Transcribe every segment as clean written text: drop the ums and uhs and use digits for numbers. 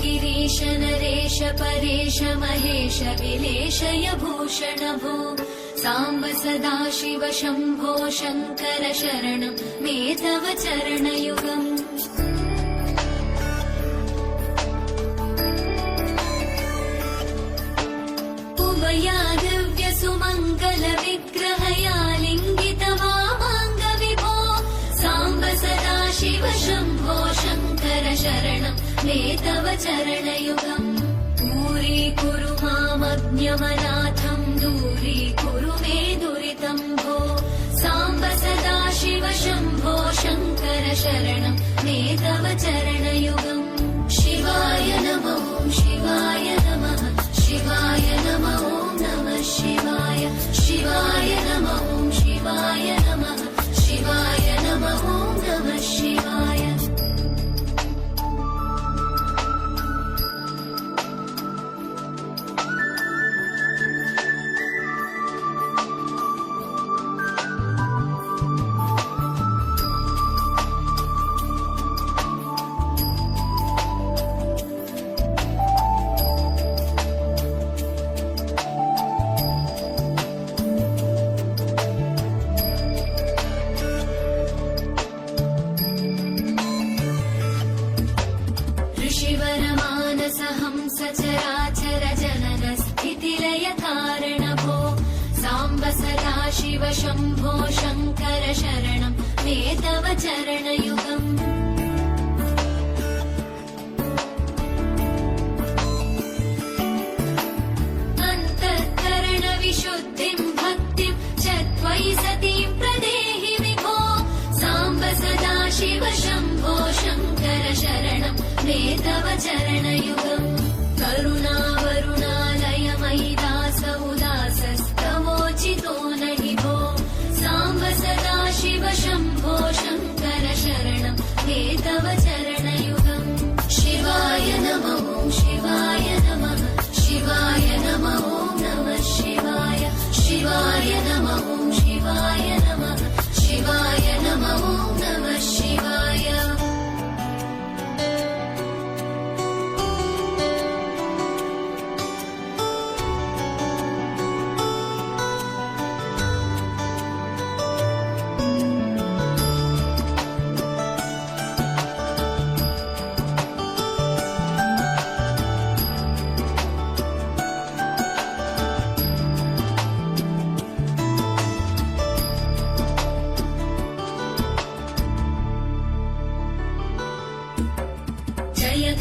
गिरीश नरेश परेश महेश विलेशय भूषण भो साम्ब सदाशिव शम्भो शङ्कर शरणं मे तव चरणयुगम्। उभयादिव्य सुमङ्गल विग्रहया लिङ्गित वामाङ्ग विभो साम्ब सदाशिव शम्भो शङ्कर शरणं मे तव चरणयुगम्। दूरीकुरु मामज्ञमनाथम् दूरीकुरु मे दुरितम् भो साम्ब सदाशिव शम्भो शङ्कर शरणं मे तव चरणयुगम्। शिवाय नमो शिवाय नमः शिवाय नमो नमः शिवाय शिवाय नमो शिवाय नमः शिवाय नमो नमः शिवाय। सचराचर जनन स्थितिलय कारण भो साम्ब सदाशिव शम्भो शङ्कर शरणं मे तव चरणयुगम्। अन्तःकरण विशुद्धिं भक्तिं च त्वयि सतीं प्रदेहि विभो साम्ब सदाशिव शम्भो शङ्कर शरणं मे तव चरणयुगम्। करुणावरुणालय मयि दास उदासस्तवोचितो नहि भो साम्ब सदाशिव शम्भो शङ्कर शरणं मे तव चरणयुगम्। शिवाय नमो शिवाय नमः शिवाय नमो नमः शिवाय शिवाय नमो शिवाय नमः शिवाय नमो नमः शिवाय।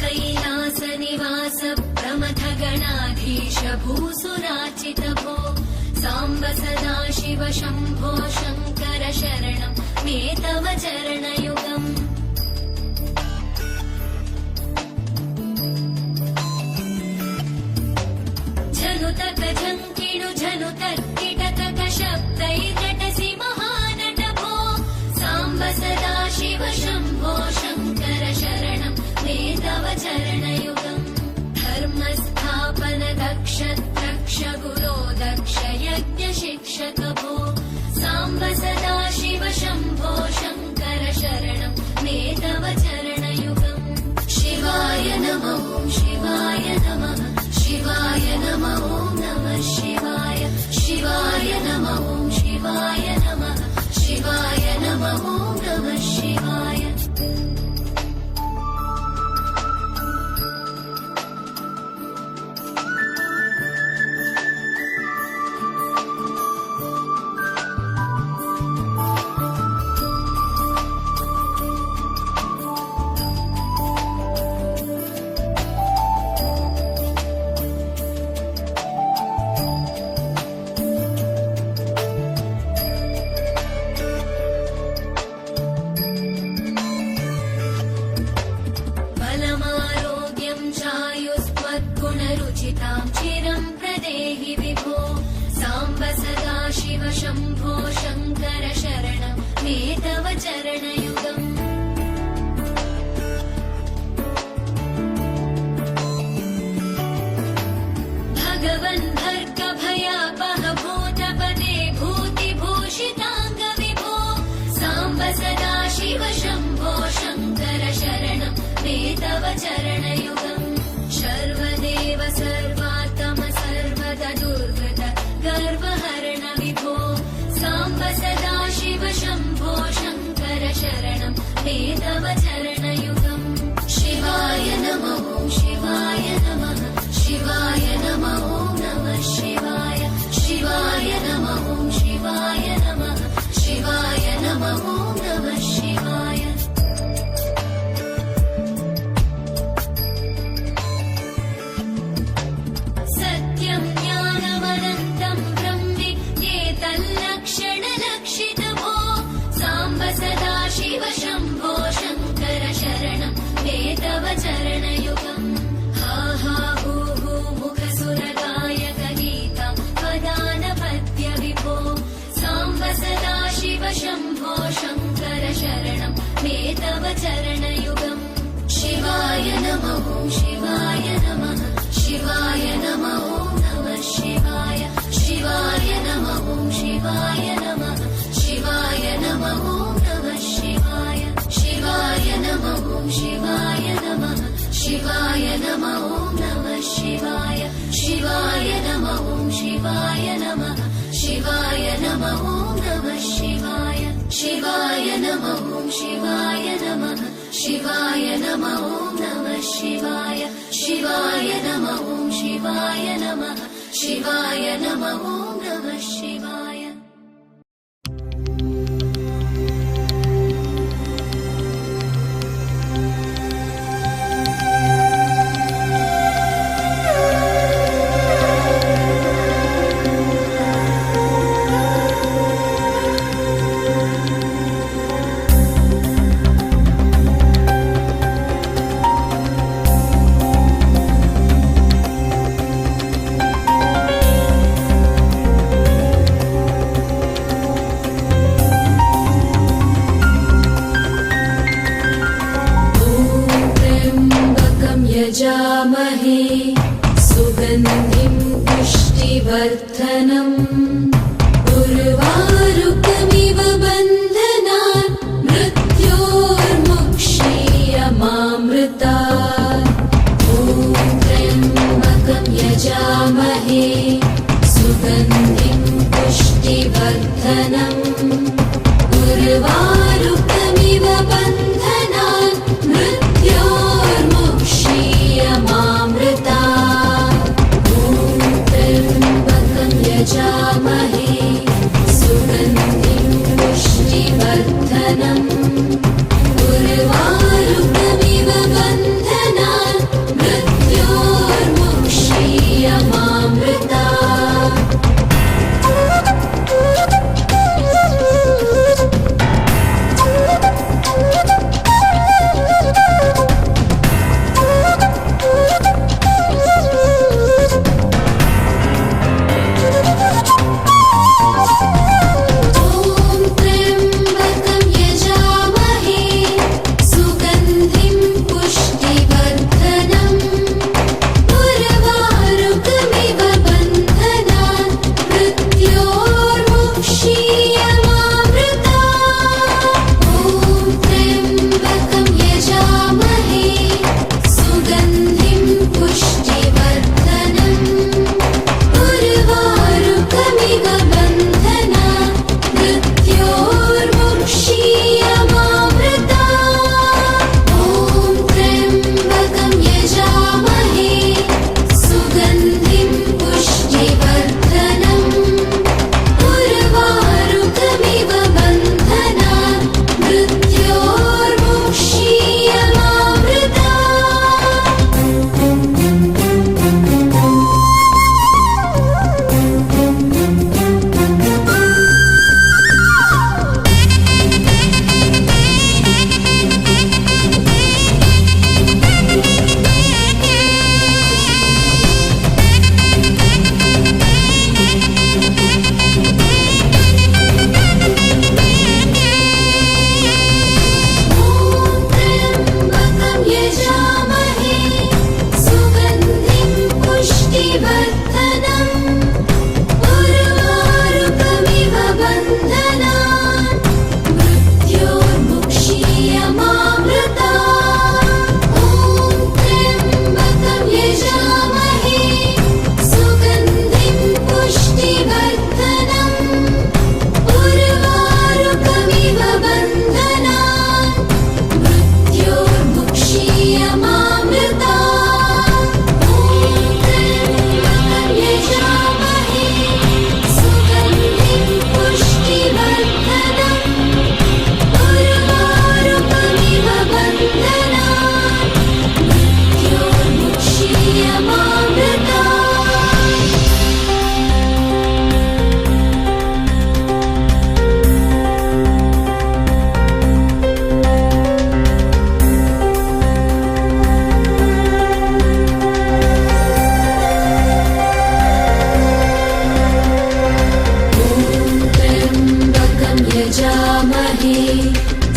कैलास निवास प्रमथ गणाधीश भूसुराचित भो साम्ब सदाशिव शम्भो शङ्कर शरणं मे तव चरणयुगम्। झनुतक झङ्किणु झनुतक्किटतक शब्दैर्नटसि महानट भो साम्ब सदाशिव शम्भो शङ्कर शरणं मे तव चरणयुगम्। धर्मस्थापन दक्ष रक्ष गुरो दक्ष यज्ञ शिक्षक भो साम्ब सदाशिव शम्भो शङ्कर शरणं मे तव चरणयुगम्। शिवाय नमो शिवाय नमः शिवाय नमो नमः शिवाय शिवाय नमो शिवाय नमः शिवाय नमो नमः शिवाय। चरणयुगम् भगवन् भर्गभयापह भूतपदे भूतिभूषिताङ्गविभो साम्ब सदा शिव शम्भो शङ्कर शरणं मे तव चरणयुगम् सर्वदेव सर्वात्म सर्वद दुर्गत गर्वहरण विभो साम्ब सदा शिव शम्भो शङ्कर शरणं मे तव चरणयुगम् शिवाय नमः शिवाय नमः शिवाय नमः नमः शिवाय शिवाय नमः शिवाय नमः शिवाय नमः नमः शिवाय सत्यं ज्ञानमनन्तं ब्रह्मेतल्लक्षणलक्षितभो साम्ब सदा शिव शम्भो शङ्कर शरणं मे तव चरणयुगम् हा हा हू हू मुखसुरगायक गीतं वदानपद्य विभो साम्ब सदा शिव शम्भो शङ्कर शरणं मे तव चरणयुगम् शिवाय नमः शिवाय नमः शिवाय नमः नमः शिवाय शिवाय नमः शिवाय नमः शिवाय नमः नमः शिवाय शिवाय नमः शिवाय नमः शिवाय नमः नमः शिवाय शिवाय नमः शिवाय नमः शिवाय नमः नमः शिवाय शिवाय नमः शिवाय नमः शिवाय नमः नमः शिवाय शिवाय नमः शिवाय नमः शिवाय नमः नमः शिवाय यजामहे सुगन्धिं पुष्टिवर्धनम् उर्वारुकमिव बन्धनान् मृत्योर्मुक्षीयमामृतात् ॐ त्र्यम्बकं यजामहे सुगन्धिं पुष्टिवर्धनम् उर्वारुकमिव बन्धनान् मृत्योर्मुक्षीयमामृता ॐ त्र्यम्बकं यजामहे सुगन्धिं पुष्टिवर्धनम् उर्वारुकमिव बन्धनान् मृत्योर्मुक्षीयमामृता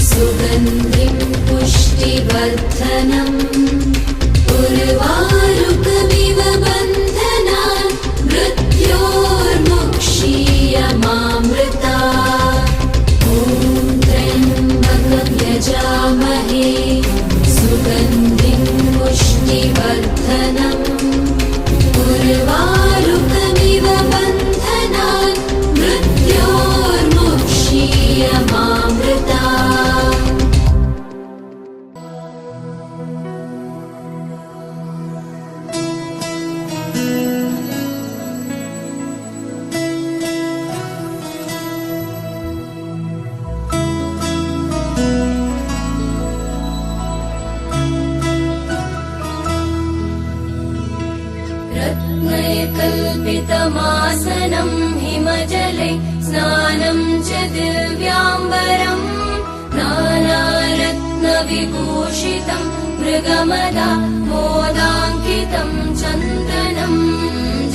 सुगन्धिं पुष्टिवर्धनम् उर्वारुकमिव बन्धनान् मृत्योर्मुक्षीयमामृता ॐ त्र्यम्बकं यजामहे सुगन्धिं पुष्टिवर्धनम् उर्वारुकमिव बन्धनान् मृत्योर्मुक्षीयमामृता रत्नैकल्पितमासनं हिमजले स्नानं च दिव्याम्बरम् नानारत्नविभूषितं मृगमदा मोदाङ्कितं चन्दनम्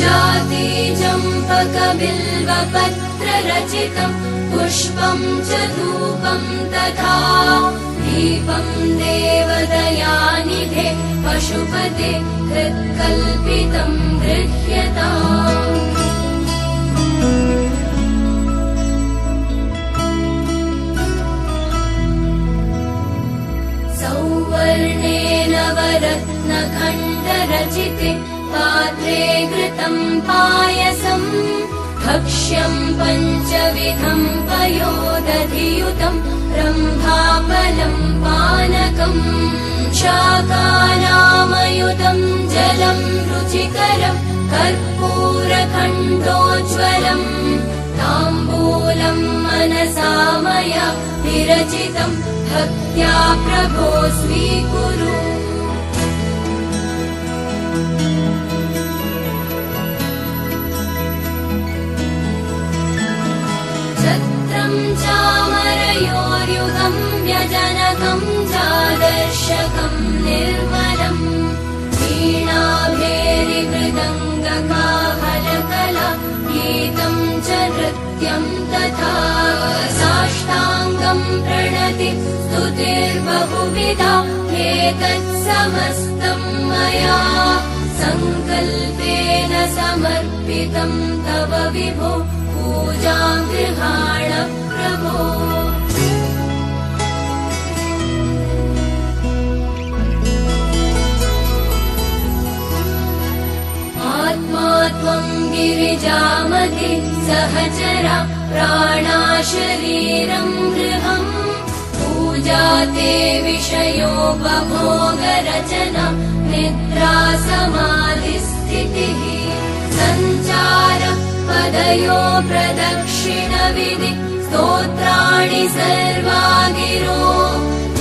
जातिचम्पकबिल्वपत्ररचितं पुष्पं च धूपं तथा दीपं देवदयानिधे पशुपते हृत्कल्पितं गृह्यताम् सौवर्णेन वरत्नखण्डरचिते पात्रे घृतं पायसम् भक्ष्यं पञ्चविधं पयोदधियुतं रम्भाफलं पानकम् शाकानामयुतं जलं रुचिकरं कर्पूरखण्डोज्ज्वलम् ताम्बूलं मनसा मया विरचितं भक्त्या प्रभो स्वीकुरु छत्रं चामरयोर्युगं व्यजनकं चादर्शकं निर्मलम् वीणाभेरिमृदङ्गकाहलकला गीतं च नृत्यं तथा साष्टाङ्गं प्रणति स्तुतिर्बहुविधा एतत् समस्तं मया सङ्कल्पेन समर्पितं तव विभो पूजां गृहाण प्रभो आत्मा त्वं गिरिजामति सहचरा प्राणा शरीरं गृहम् पूजा ते विषयोपभोगरचना निद्रा समाधिस्थितिः सञ्चार पदयो प्रदक्षिणविधि स्तोत्राणि सर्वा गिरो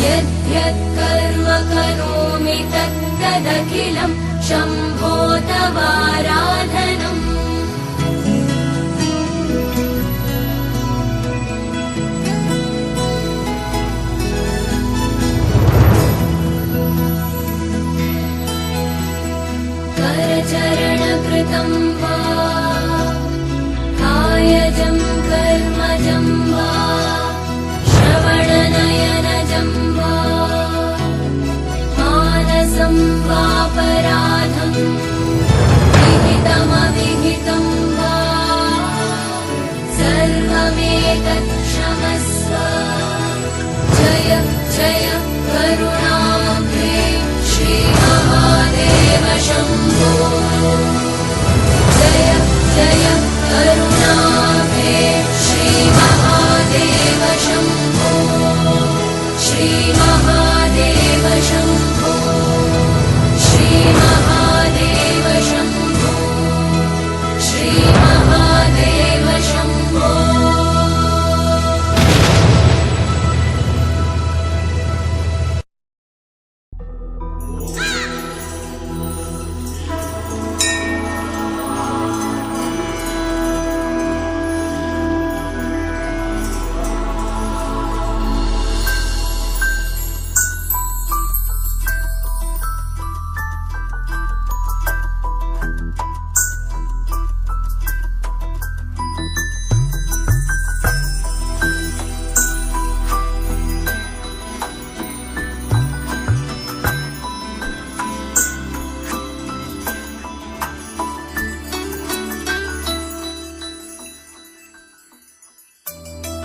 यद्यत् कर्म करोमि तत्तदखिलं शम्भो तवाराधनम् करचरणकृतं वा कायजं कर्मजं वा श्रवणनयनजं वा मानसं वापराधं विहितमविहितं वा सर्वमेतत् क्षमस्व जय जय करुणाब्धे श्रीमहादेव शम्भो जय जय करुणाब्धे श्रीमहादेव शम्भो श्रीमहादेव शम्भो श्रीमहादेव शम्भो श्रीमहादेव शम्भो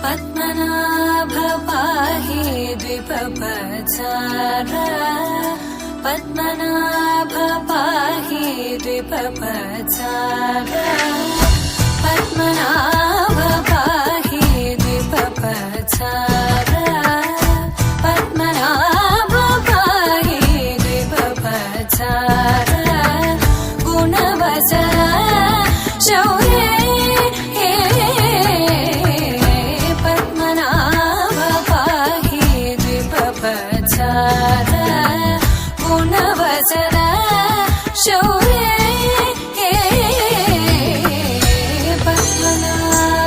पद्मनाभ पाहि द्विपपचार पद्मनाभ पाहि द्विपपचार पद्मनाभ पाहि द्विपपचार पद्मनाभ पाहि द्विपपचार गुणवचन शौर्ये पद्मनाभ पाहि द्विपपचार गुणवचन शौर्ये पद्मनाभ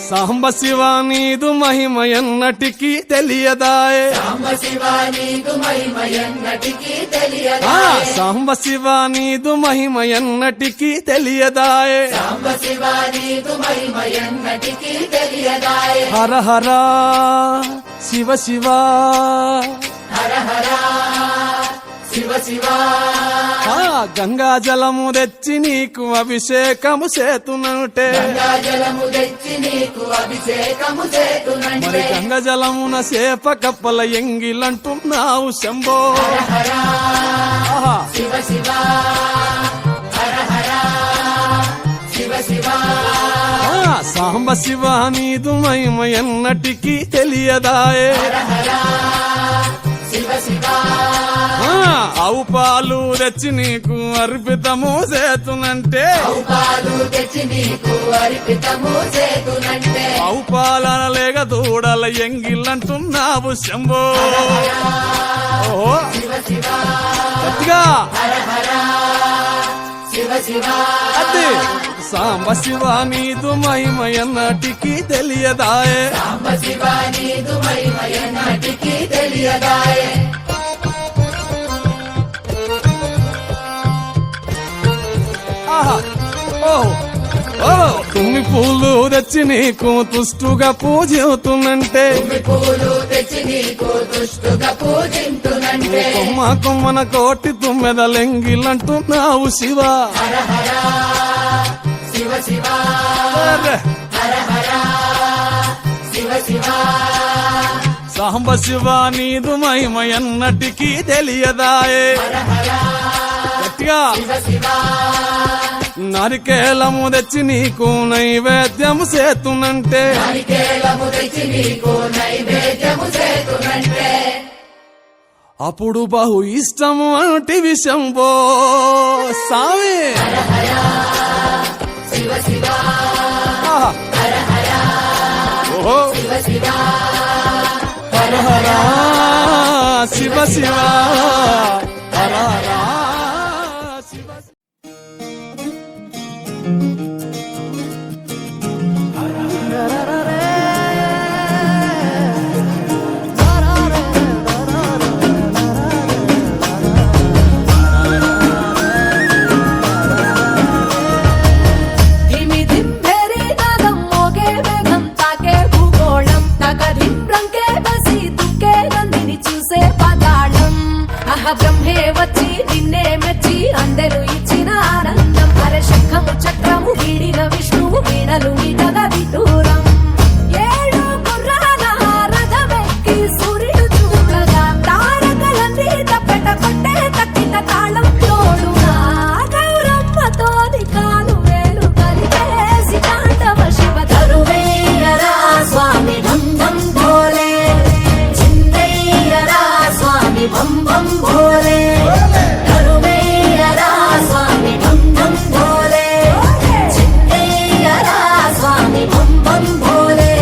సాంబ శివ నీదు మహిమ ఎన్నటికీ తెలియదాయే సాంబ శివ నీదు మహిమ ఎన్నటికీ తెలియదాయే సాంబ శివ నీదు మహిమ ఎన్నటికీ తెలియదాయే సాంబ శివ నీదు మహిమ ఎన్నటికీ తెలియదాయే హర హర శివ శివ హర హర శివ శివ గంగా జలము తెచ్చి నీకు అభిషేకము చేతునంటే గంగా జలము తెచ్చి నీకు అభిషేకము మరి చేతునంటే గంగ జలమున సేప కప్పల ఎంగిలంటున్నావు శంభో హర ఆహా. శివ శివ హర హర శివ శివ సాంబ శివ నీదు మహిమ ఎన్నటికీ తెలియదాయే శివ శివ ఆవు పాలు తెచ్చి నీకు అర్పితము చేతునంటే పాలు తెచ్చి నీకు అర్పితము చేతునంటే ఆవు పాలన లేక దూడల ఎంగిలంటున్నావు శంభో ఓహో శివ శివ గట్టిగా హర హర శివ శివ అది సాంబ శివ నీదు మహిమ ఎన్నటికీ తెలియదాయే సాంబ శివ నీదు మహిమ ఎన్నటికీ తెలియదాయే ఆహా ఓహో ఓ తుమ్మి పూలు తెచ్చి నీకు తుష్టుగా పూజవుతున్నంటే పూలు తెచ్చి నీకు దుష్టుగా పూజింతునంటే కొమ్మ కొమ్మన కోటి తుమ్మెదలెంగిలంటున్నావు శివ హర హర శివ శివ అరే. హర హర శివ శివ సాంబ శివ నీదు మహిమ ఎన్నటికీ తెలియదాయే గట్టిగా శివ శివ నరికేలము తెచ్చి నీకు నైవేద్యము చేతునంటే నారికేళము తెచ్చి నీకు నైవేద్యము చేతునంటే అప్పుడు బహు ఇష్టము అంటే విషంబో సామి శివ శివ ఆహా. ఓహో శివ శివ హర హర శివ శివ హర హర శివ ధిమి ధిమ్ భేరి నాదం మోగే వేగం తాకే భూగోళం తగధిం రంకే బసి దుఃఖే నందిని చూసే పదాళం అహ బ్రహ్మే వచ్చి నిన్నే మెచ్చి అందెను ఇచ్చిన ఆనందం అరే శంఖము చక్రము వీడిన విష్ణువు వీణలు మీటగా విటూరం ఏడు గుర్రాల రథమెక్కి సూర్యుడు చూడగా తారకలన్నీ తప్పెట కొట్టే తక్కిన తాళం తోడుగా గౌరమ్మతోని కాలు వేలు కలిపేసి తాండవ శివ తరువేయరా స్వామి భం భం భోలే చిందయ్యరా స్వామి భం భం భోలే తరువేయరా స్వామి భం భం భోలే చిందయ్యరా స్వామి భం భం భోలే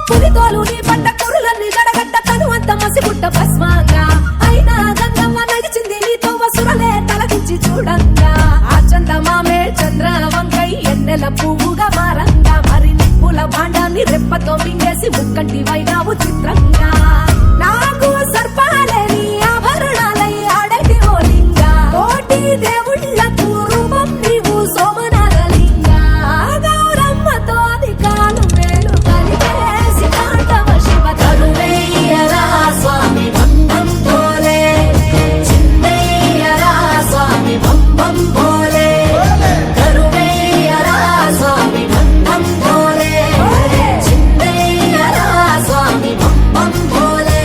పులితోలు నీ పట్ట కురులన్నీ జడగట్ట తను అంత మసిగుట్ట భస్మంగా అయినా గంగమ్మ నడిచింది నీతో వసురలే తలదించి చూడంగా ఆ చందమామే చంద్ర వంకై ఎన్నెల పువ్వుగా మారంగా మరి నిప్పుల భాండాన్ని రెప్పతో మింగేసి ముక్కంటి వైనావు చిత్రంగా నాకు సర్పాలే నీ ఆభరణాలై ఆడటి ఓ లింగా కోటి దేవుళ్ళకు రూపం నీవు సోమనాగలింగా గౌరమ్మతో కాలు మేలు కలిపేసి తాండవ శివ తరువేయరా స్వామి భం భం భోలే చిందయ్యరా స్వామి భం భం భోలే తరువేయరా స్వామి భం భం భోలే చిందయ్యరా స్వామి భం భం భోలే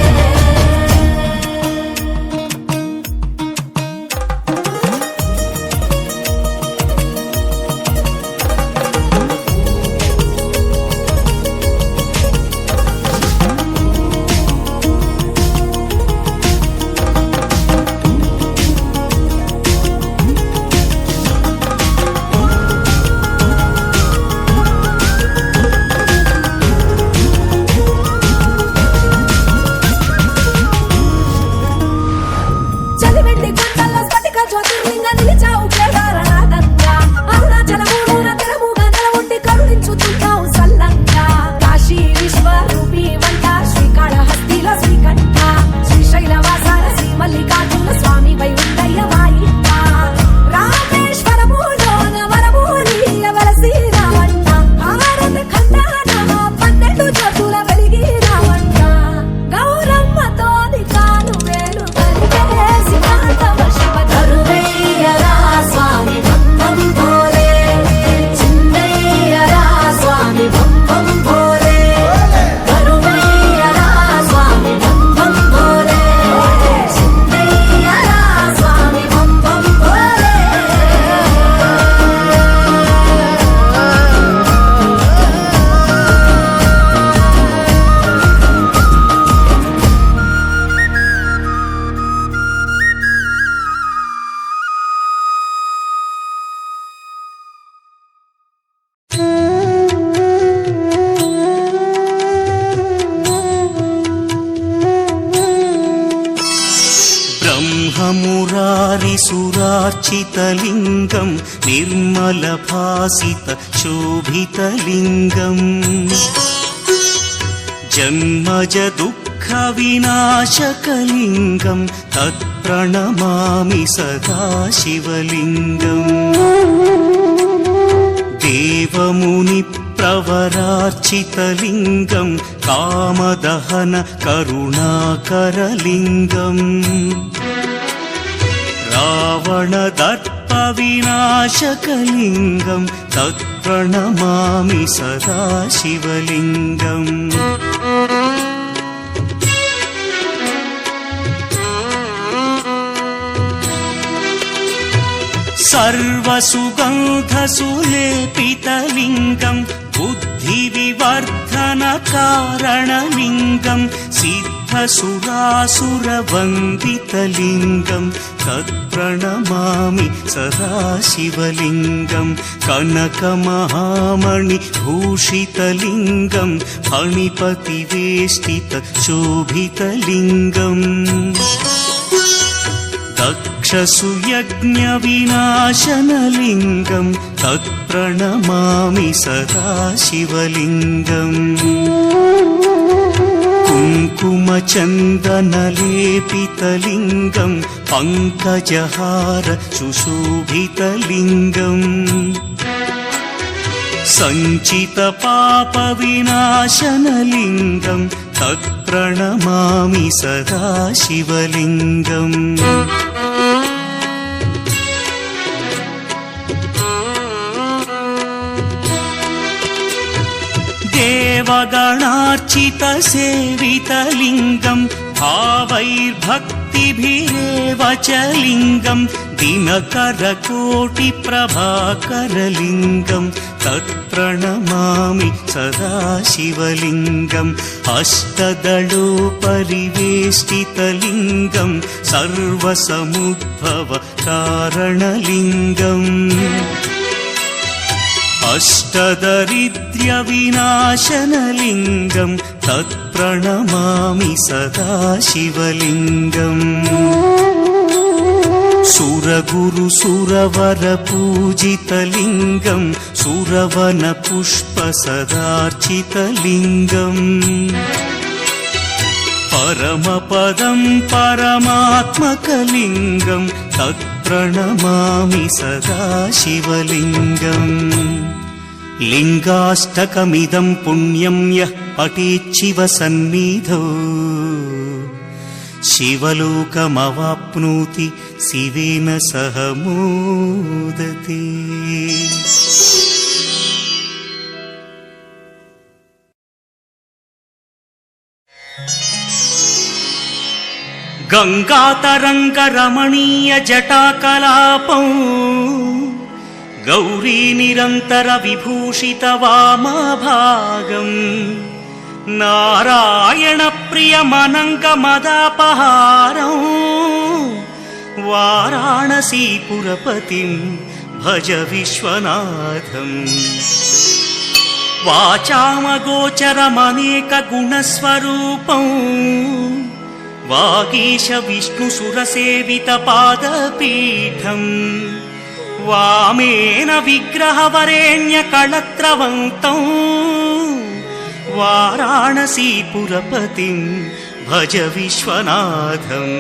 निर्मलभासितलिङ्गं निर्मलभासितशोभितलिङ्गम् जन्मज दुःखविनाशकलिङ्गं तत्प्रणमामि सदा शिवलिङ्गम् देवमुनिप्रवरार्चितलिङ्गं कामदहन करुणाकरलिङ्गम् रावणदर्पविनाशकलिङ्गं तत्प्रणमामि सदा शिवलिङ्गम् सर्वसुगन्धसुलेपितलिङ्गं बुद्धिविवर्धनकारणलिङ्गं सिद्धसुरासुरवन्दितलिङ्गं तत्प्रणमामि सदा शिवलिङ्गं कनकमहामणिभूषितलिङ्गं फणिपतिवेष्टितशोभितलिङ्गम् दक्षसुयज्ञविनाशनलिङ्गं तत्प्रणमामि सदा शिवलिङ्गम् कुङ्कुमचन्दनलेपितलिङ्गं पङ्कजहार सुशोभितलिङ्गम् सञ्चितपापविनाशनलिङ्गं तत्प्रणमामि सदा शिवलिङ्गम् देवगणार्चितसेवितलिङ्गं भावैर्भक्तिभिरेव च लिङ्गं दिनकरकोटिप्रभाकरलिङ्गं तत्प्रणमामि सदा शिवलिङ्गम् अष्टदलोपरिवेष्टितलिङ्गं सर्वसमुद्भवकारणलिङ्गम् अष्टदरिद्र्यविनाशनलिङ्गं तत्प्रणमामि सदा शिवलिङ्गम् सुरगुरुसुरवरपूजितलिङ्गं सुरवनपुष्पसदार्चितलिङ्गम् परमपदं परमात्मकलिङ्गं तत्प्रणमामि सदा शिवलिङ्गम् लिङ्गाष्टकमिदं पुण्यं यः पठेच्छिव सन्निधौ शिवलोकमवाप्नोति शिवेन सह मोदते। गङ्गातरङ्गरमणीय जटाकलापं गौरी निरन्तर विभूषित वामभागम् नारायण प्रियमनङ्गमदापहारं वाराणसीपुरपतिं भज विश्वनाथम् वाचामगोचरमनेकगुणस्वरूपं वागीश विष्णुसुरसेवितपादपीठम् वामेन विग्रहवरेण्यकळत्रवन्तं वाराणसीपुरपतिं भज विश्वनाथम्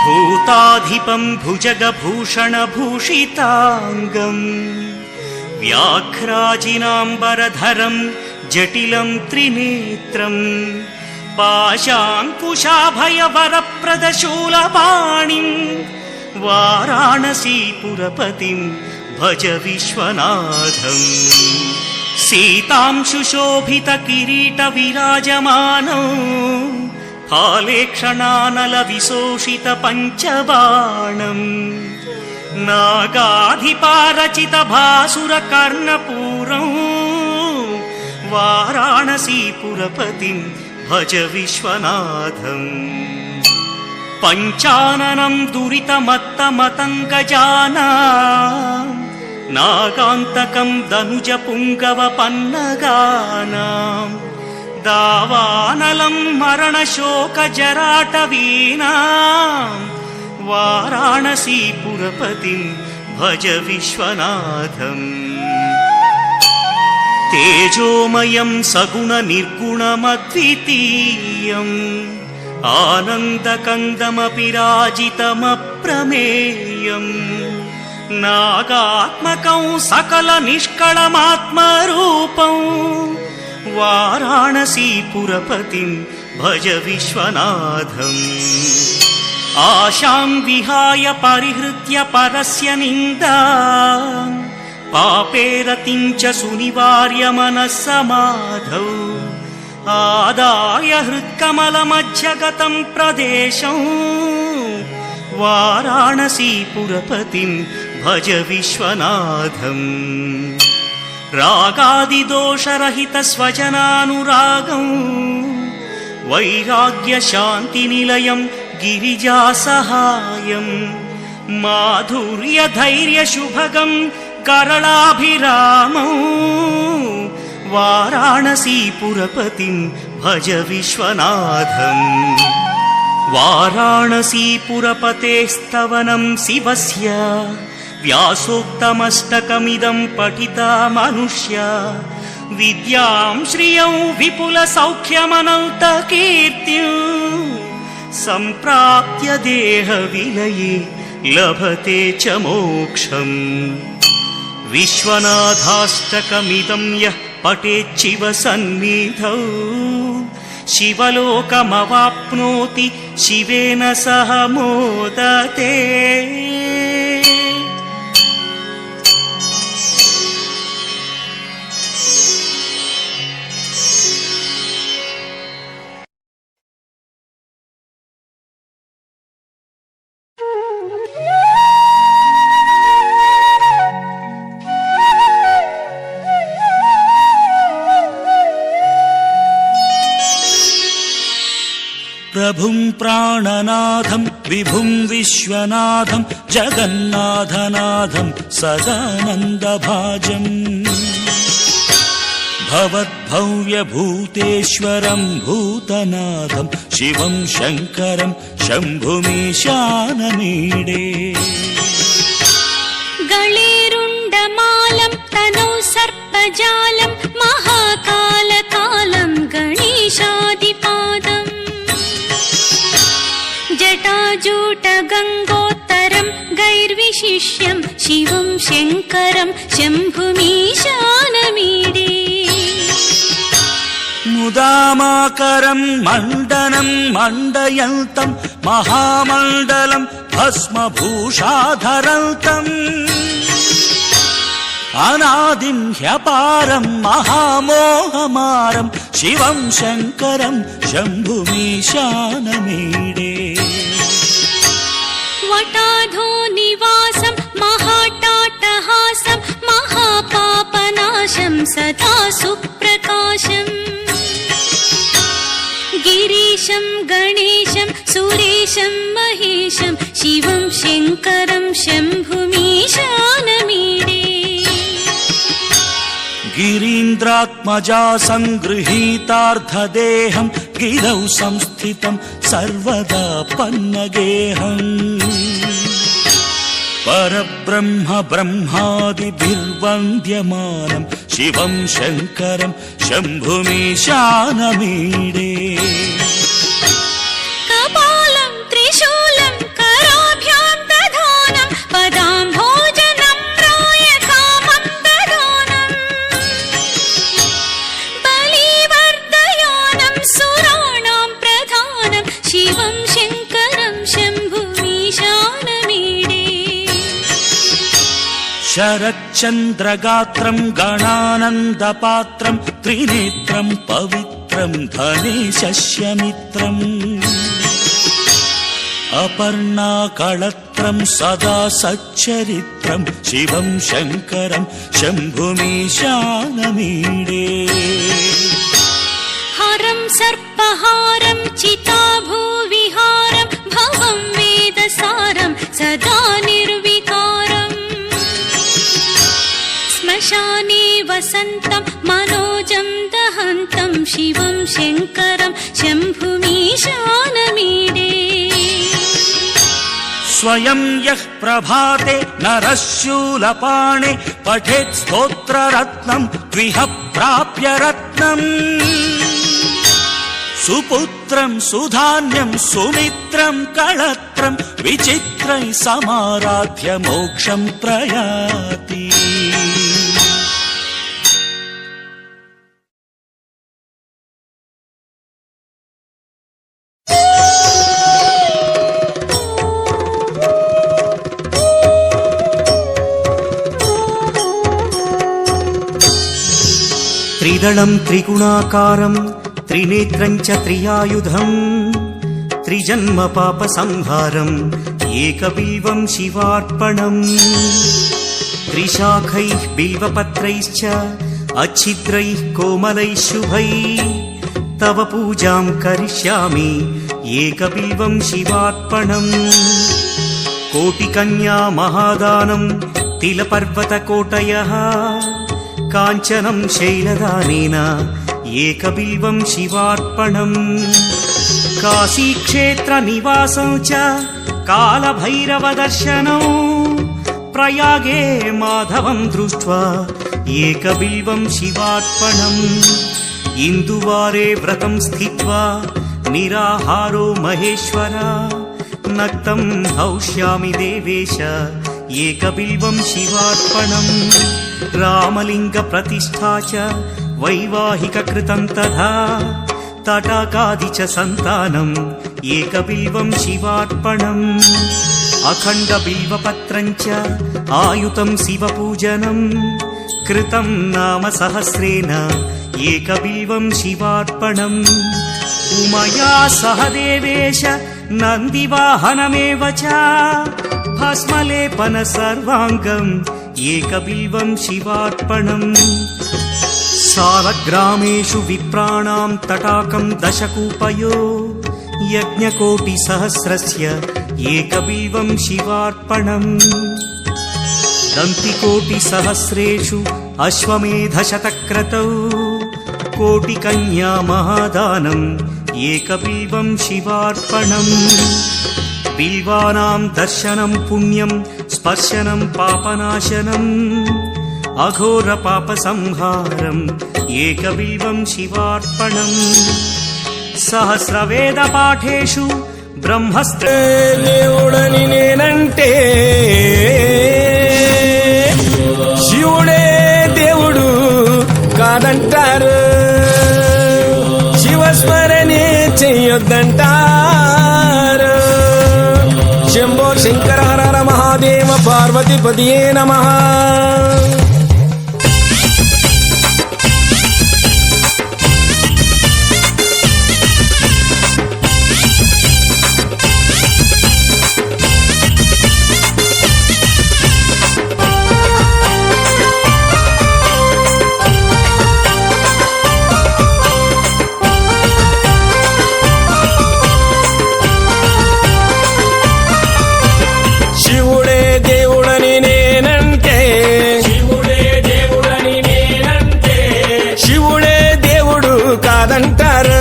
भूताधिपं भुजगभूषणभूषिताङ्गम् व्याघ्राजिनाम्बरधरं जटिलं त्रिनेत्रम् पाशाङ्कुशाभयवरप्रदशूलपाणिं वाराणसीपुरपतिं भज विश्वनाथम् सीतां सुशोभितकिरीटविराजमानं फालेक्षणानलविशोषितपञ्चबाणम् नागाधिपारचितभासुरकर्णपूरं वाराणसीपुरपतिं भज विश्वनाथम् पञ्चाननं दुरितमत्तमतङ्गजानां नागान्तकं दनुजपुङ्गवपन्नगानां दावानलं मरणशोकजराटवीनां वाराणसीपुरपतिं भज विश्वनाथम् तेजोमयं सगुणनिर्गुणमद्वितीयम् आनन्दकन्दमपि राजितमप्रमेयम् नागात्मकं सकलनिष्कळमात्मरूपं वाराणसीपुरपतिं भज विश्वनाथम् आशां विहाय परिहृत्य परस्य निन्दा पापेरतिं च सुनिवार्य मनस्समाधौ आदाय हृत्कमलमध्यगतं प्रदेशं वाराणसीपुरपतिं भज विश्वनाथम् रागादिदोषरहितस्वजनानुरागं वैराग्यशान्तिनिलयं गिरिजासहायं माधुर्यधैर्यशुभगं करलाभिरामौ वाराणसीपुरपतिं भज विश्वनाथम् वाराणसीपुरपतेस्तवनं शिवस्य व्यासोक्तमष्टकमिदं पठिता मनुष्या विद्यां श्रियं विपुलसौख्यमनन्तकीर्तिं सम्प्राप्य देहविलये लभते च मोक्षम् विश्वनाथाष्टकमिदं यः पठेच्छिव सन्निधौ शिवलोकमवाप्नोति शिवेन सह मोदते प्रभुं प्राणनाथं विभुं विश्वनाथं जगन्नाथनाथं सदानन्दभाजम् भवद्भव्यभूतेश्वरं भूतनाथं शिवं शङ्करं शम्भुमीशानमीडे गळेरुण्डमालं तनौ सर्पजालं महाकालकालं गणेशादिपादम् जटाजूटगङ्गोत्तरं गैर्विशिष्यं शिवं शङ्करं शम्भुमीशानमीडे मुदामाकरं मण्डनं मण्डयन्तं महामण्डलं भस्मभूषाधरन्तम् अनादिं ह्यपारं महामोहमारं शिवं शङ्करं शम्भुमीशानमीडे वटाधो निवासं महाटाटहासं महापापनाशं सदा सुप्रकाशम् गिरीशं गणेशं सुरेशं महेशं शिवं शङ्करं शम्भुमीशानमीडे गिरीन्द्रात्मजा सङ्गृहीतार्धदेहं गिरौ संस्थितं सर्वदा पन्नगेहम् परब्रह्म ब्रह्मादिभिर्वन्द्यमानं शिवं शङ्करं शम्भुमीशानमीडे कपालं त्रिशूलं कराभ्यां दधानं पदाम्भोजनं रायकामं दधानम् बलिवर्धयानं सुराणां प्रधानं शिवं शङ्करं शम्भुमीशानमीडे शरच्चन्द्रगात्रं गणानन्दपात्रं त्रिनेत्रं पवित्रं धनेशस्यमित्रम् अपर्णाकळत्रं सदा सच्चरित्रं शिवं शङ्करं शम्भुमीशानमीडे हरं सर्पहारं चिताभूविहारं भवं वेदसारं सदा निर्विकारम् श्मशाने वसन्तं मनोजं दहन्तं शिवं शङ्करं शम्भुमीशानमीडे स्वयं यः प्रभाते नरः शूलपाणे पठेत् स्तोत्ररत्नम् द्विह प्राप्य रत्नम् सुपुत्रं सुधान्यं सुमित्रं कळत्रं विचित्रैः समाराध्य मोक्षं प्रयाति त्रिदलं त्रिगुणाकारं त्रिनेत्रं च त्रियायुधं त्रिजन्म पापसंहारम् एकबिल्वं शिवार्पणम् त्रिशाखैः बिल्वपत्रैश्च अच्छिद्रैः कोमलैः शुभैः तव पूजां करिष्यामि एकबिल्वं शिवार्पणम् कोटिकन्या महादानं तिलपर्वतकोटयः काञ्चनं शैलदानेन एकबिल्वं शिवार्पणम् काशीक्षेत्रनिवासं च कालभैरवदर्शनौ प्रयागे माधवं दृष्ट्वा एकबिल्वं शिवार्पणम् इन्दुवारे व्रतं स्थित्वा निराहारो महेश्वर नक्तं हौष्यामि देवेश एकबिल्वं शिवार्पणम् रामलिङ्गप्रतिष्ठा च वैवाहिककृतं तथा तटाकादि च सन्तानम् एकबिल्वं शिवार्पणम् अखण्डबिल्वपत्रं च आयुतं शिवपूजनं कृतं नाम सहस्रेण एकबिल्वं शिवार्पणम् उमया सह देवेश नन्दिवाहनमेव च भस्मलेपन सर्वाङ्गम् एकबिल्वं शिवार्पणम् सालग्रामेषु विप्राणां तटाकं दशकूपयो यज्ञकोटिसहस्रस्य एकबिल्वं शिवार्पणम् दन्तिकोटिसहस्रेषु अश्वमेधशतक्रतौ कोटिकन्या महादानम् एकबिल्वं शिवार्पणम् बिल्वानां दर्शनं पुण्यं स्पर्शनं पापनाशनम् अघोरपापसंहारम् एकबिल्वं शिवार्पणम् सहस्रवेदपाठेषु ब्रह्मस्त्र దేవుడని నేనంటే శివుడే దేవుడు కాదంటారు శివస్మరణే చెయ్యొద్దంటారు శంభో శంకర హర హర మహాదేవ పార్వతీపతియే నమః శివుడే దేవుడని నేనంటే శివుడే దేవుడు కాదంటారు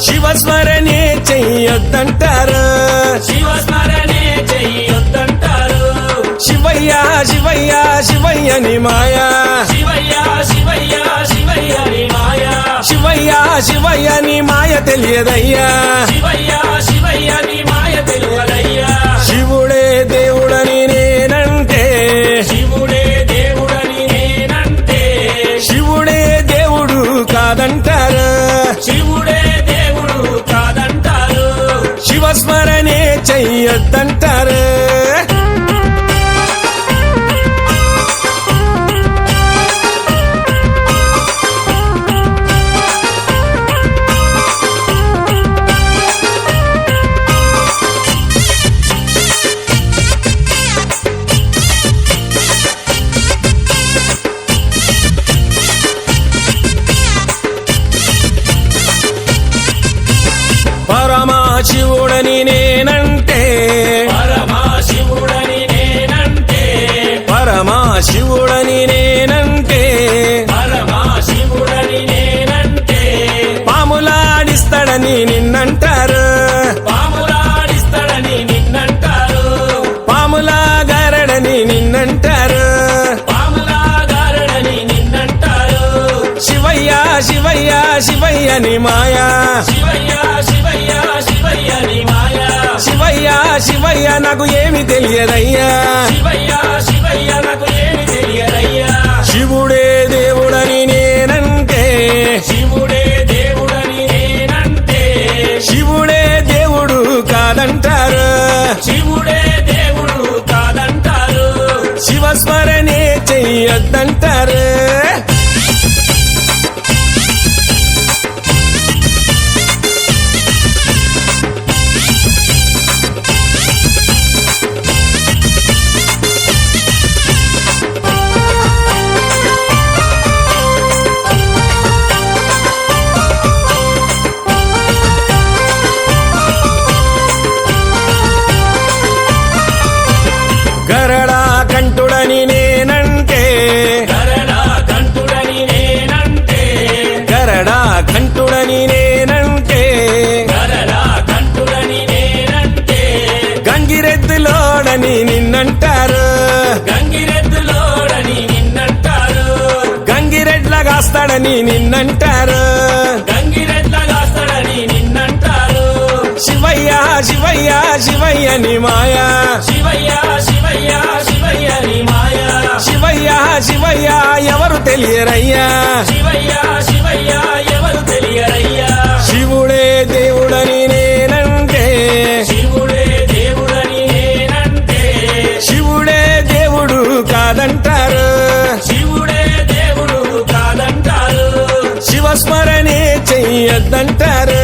శివస్మరణే చెయ్యొద్దంటారు శివయ్య శివయ్య శివయ్య ని మాయా శివయ్య శివయ్య ని మాయ తెలియదయ్యా శివుడే దేవుడని నేనంటే శివుడే దేవుడు కాదంటారు శివస్మరణే చెయ్యొద్దంటారు పరమశివుడని నేనంటే పరమశివుడని నేనంటే పాములాడిస్తాడని నిన్నంటారు శివయ్య శివయ్య ని మాయా శివయ్య శివయ్య శివయ్య నీ మాయ శివయ్య శివయ్య నాకు ఏమి తెలియదయ్యా శివయ్య శివయ్య నాకు ఏమి తెలియదయ్యా శివుడే దేవుడని నేనంటే శివుడే దేవుడని నేనంటే శివుడే దేవుడు కాదంటారు శివుడే దేవుడు కాదంటారు శివస్మరణే చెయ్యొద్దంటారు గరడా కంఠుడని నేనంటే గరడా కంఠుడని నేనంటే గరడా కంఠుడని నేనంటే గరడా కంఠుడని నేనంటే గంగిరెద్దులోడని నిన్నంటారు గంగిరెద్దులోడని నిన్నంటారు గంగిరెడ్లగాస్తాడని నిన్నంటారు గంగిరెద్లగాస్తాడని నిన్నంటారు శివయ్య శివయ్య శివయ్య ని మాయా శివయ్య శివయ్య శివయ్య నీ మాయ శివయ్య శివయ్య ఎవరు తెలియరయ్యా శివయ్య శివయ్య ఎవరు తెలియరయ్యా శివుడే దేవుడని నేనంటే శివుడే దేవుడని నేనంటే శివుడే దేవుడు కాదంటారు శివుడే దేవుడు కాదంటారు శివస్మరణే చెయ్యొద్దంటారు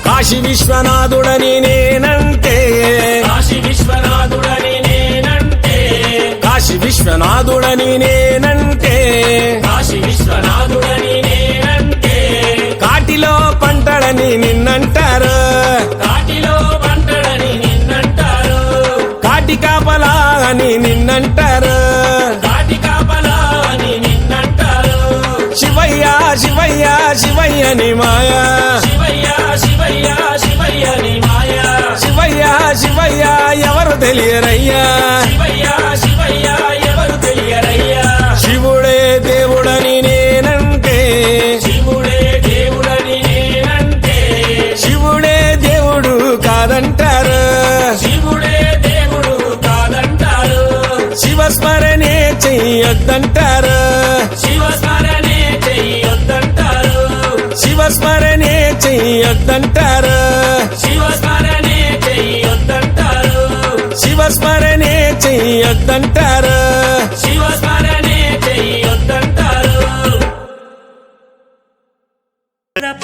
కాశీ విశ్వనాథుడని నేనంటే కాశీ విశ్వనాథుడని నేనంటే కాశీ విశ్వనాథుడని నేనంటే కాశీ విశ్వనాథుడని నేనంటే కాటిలో పంటడని నిన్నంటారు కాటిలో పంటడని నిన్నంటారు కాటి కాపలా అని నిన్నంటారు కాటి కాపలా అని నిన్నంటారు శివయ్య శివయ్య శివయ్య ని మాయా శివయ్య శివయ్య శివయ్య నీ మాయ శివయ్య శివయ్య ఎవరు తెలియరయ్యా శివయ్య శివయ్య ఎవరు తెలియరయ్యా శివుడే దేవుడని నేనంటే శివుడే దేవుడని నేనంటే శివుడే దేవుడు కాదంటారు శివుడే దేవుడు కాదంటారు శివస్మరణే చెయ్యొద్దంటారు శివస్మరణే చెయ్యొద్దంటారు శివస్మరణే చెయ్యొద్దంటారు శివస్మరణే చెయ్యొద్దంటారు శివస్మరణే చెయ్యొద్దంటారు శివస్మరణే చెయ్యొద్దంటారు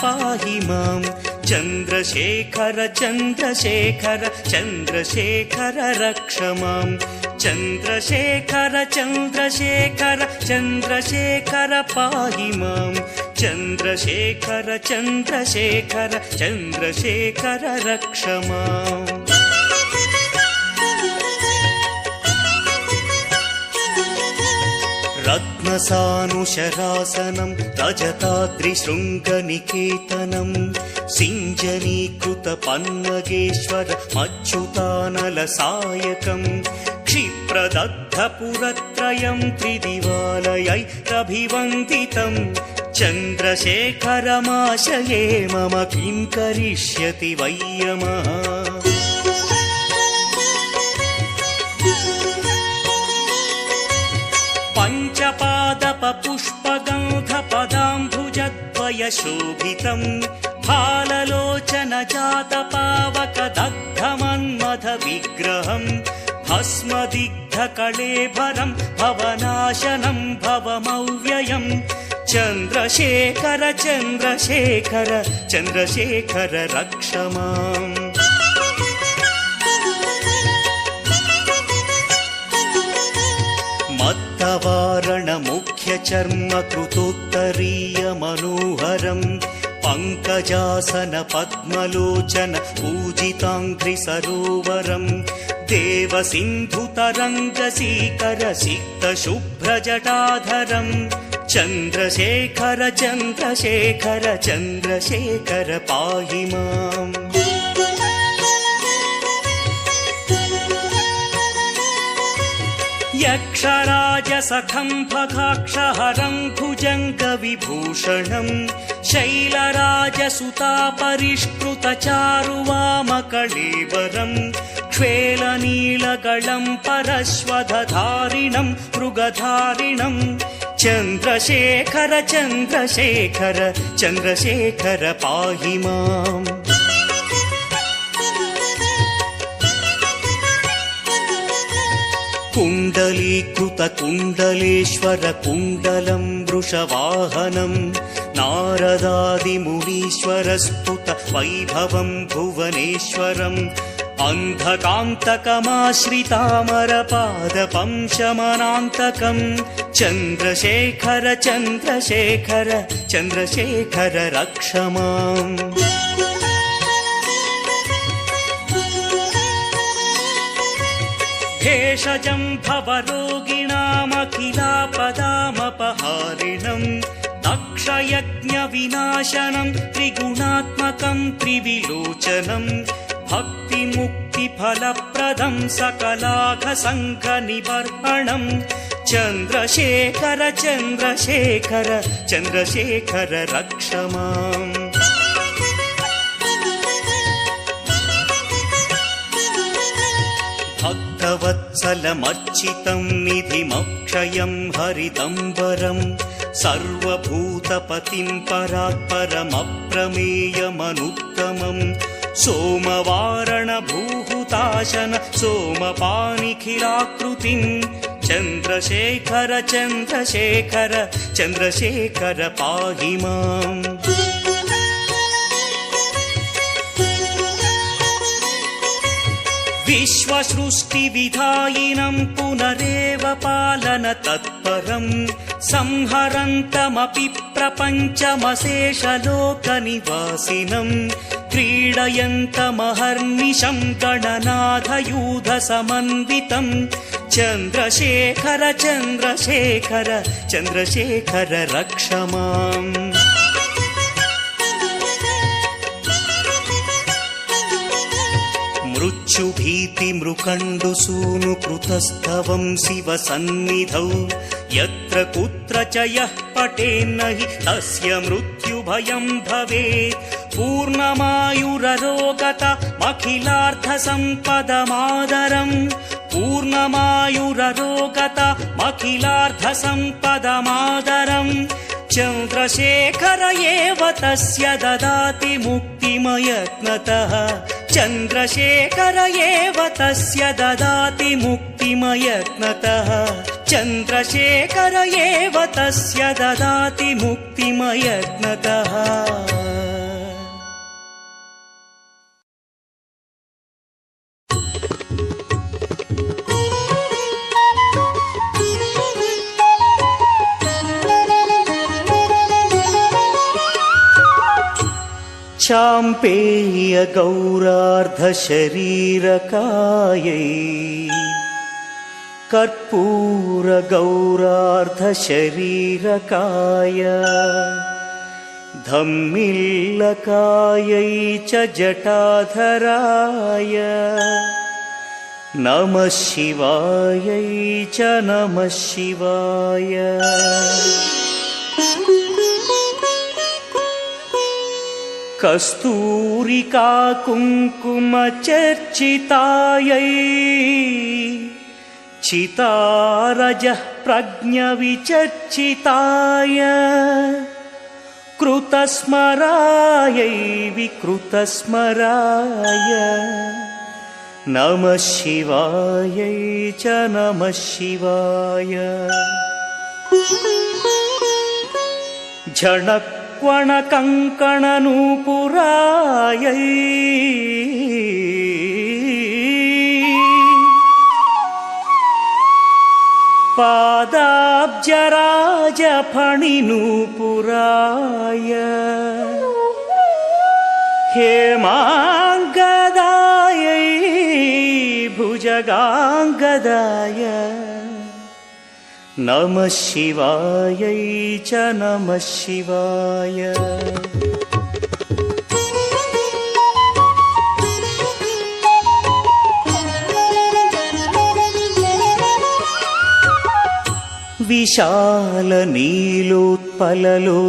పాహి మాం చంద్రశేఖర చంద్రశేఖర చంద్రశేఖర రక్ష మాం చంద్రశేఖర చంద్రశేఖర చంద్రశేఖర పాహి మాం చంద్రశేఖర చంద్రశేఖర చంద్రశేఖర రక్ష మాం రత్నసానుశరాసనం రజతాద్రిశృంగనికేతనం సింజనీకృత పన్నగేశ్వర మచ్యుతానల సాయకం క్షిప్రదగ్ధపురత్రయం త్రిదివాలయైరభివందితం చంద్రశేఖరమాశయే మమ కిం కరిష్యతి వయ్యమః పంచపాదప పుష్పగంధ పదాంభుజద్వయ శోభితం ఫాలలోచన జాత పావక దగ్ధమన్మథ విగ్రహం భస్మదిగ్ధ కళేభరం భవనాశనం భవమవ్యయం చంద్రశేఖర చంద్రశేఖర చంద్రశేఖర రక్ష మాం మత్తవారణ ముఖ్య చర్మ కృతోత్తరీయ మనోహరం पङ्कजासन पद्मलोचन पूजिताङ्घ्रि सरोवरम् देवसिन्धुतरङ्गसीकर सिक्त शुभ्रजटाधरम् चन्द्रशेखर चन्द्रशेखर चन्द्रशेखर पाहि माम् यक्षराजसखम्भखाक्षहरं भुजङ्गविभूषणम् शैलराजसुतापरिष्कृतचारुवामकळेवरम् क्ष्वेलनीलगळं परश्वधधारिणं मृगधारिणम् चन्द्रशेखर चन्द्रशेखर चन्द्रशेखर पाहि माम् कुण्डलीकृत कुण्डलेश्वर कुण्डलं वृषवाहनं नारदादिमुनीश्वरस्तुत वैभवं भुवनेश्वरम् अन्धकान्तकमाश्रितामरपादपं शमनान्तकम् चन्द्रशेखर चन्द्रशेखर चन्द्रशेखर रक्ष माम् भेषजं भवरोगिणामखिलापदामपहारिणम् दक्षयज्ञविनाशनं त्रिगुणात्मकं त्रिविलोचनम् भक्तिमुक्तिफलप्रदं सकलाघसङ्घनिबर्हणम् चन्द्रशेखर चन्द्रशेखर चन्द्रशेखर रक्ष माम् भक्तवत्सलमर्चितं निधिमक्षयं हरिदम्बरम् सर्वभूतपतिं परात्परमप्रमेयमनुत्तमम् सोमवारणभूहुताशन सोमपानिखिलाकृतिम् चन्द्रशेखर चन्द्रशेखर चन्द्रशेखर पाहि माम् विश्वसृष्टिविधायिनं पुनरेव पालन तत्परम् संहरन्तमपि प्रपञ्चमशेषलोकनिवासिनम् क्रीडयन्तमहर्निशं गणनाथयूधसमन्वितम् चन्द्रशेखर चन्द्रशेखर चन्द्रशेखर रक्ष माम् मृत्युभीतिमृकण्डुसूनुकृतस्तवं शिवसन्निधौ यत्र कुत्र च यः पठेन्न हि तस्य मृत्युभयं भवेत् पूर्णमायुररोगतमखिलार्थसम्पदमादरम् पूर्णमायुररोगतमखिलार्थसम्पदमादरम् चन्द्रशेखर एव तस्य ददाति मुक्तिमयत्नतः चन्द्रशेखर एव तस्य ददाति मुक्तिमयत्नतः चन्द्रशेखर एव तस्य ददाति मुक्तिमयत्नतः चाम्पेय गौरार्धशरीरकायै कर्पूर गौरार्धशरीरकाय धम्मिल्लकायै च जटाधराय नमः शिवायै च नमः शिवाय कस्तूरिका कुङ्कुम चर्चितायै चितारजः प्रज्ञविचर्चिताय कृतस्मरायै विकृतस्मराय नमः शिवायै च नमः शिवाय झणक्वणकङ्कणनूपुरायै पादाब्जराजफणिनूपुराय हेमाङ्गदायै भुजगाङ्गदाय नमः शिवायै च नमः शिवाय विशाल नीलोत्पललो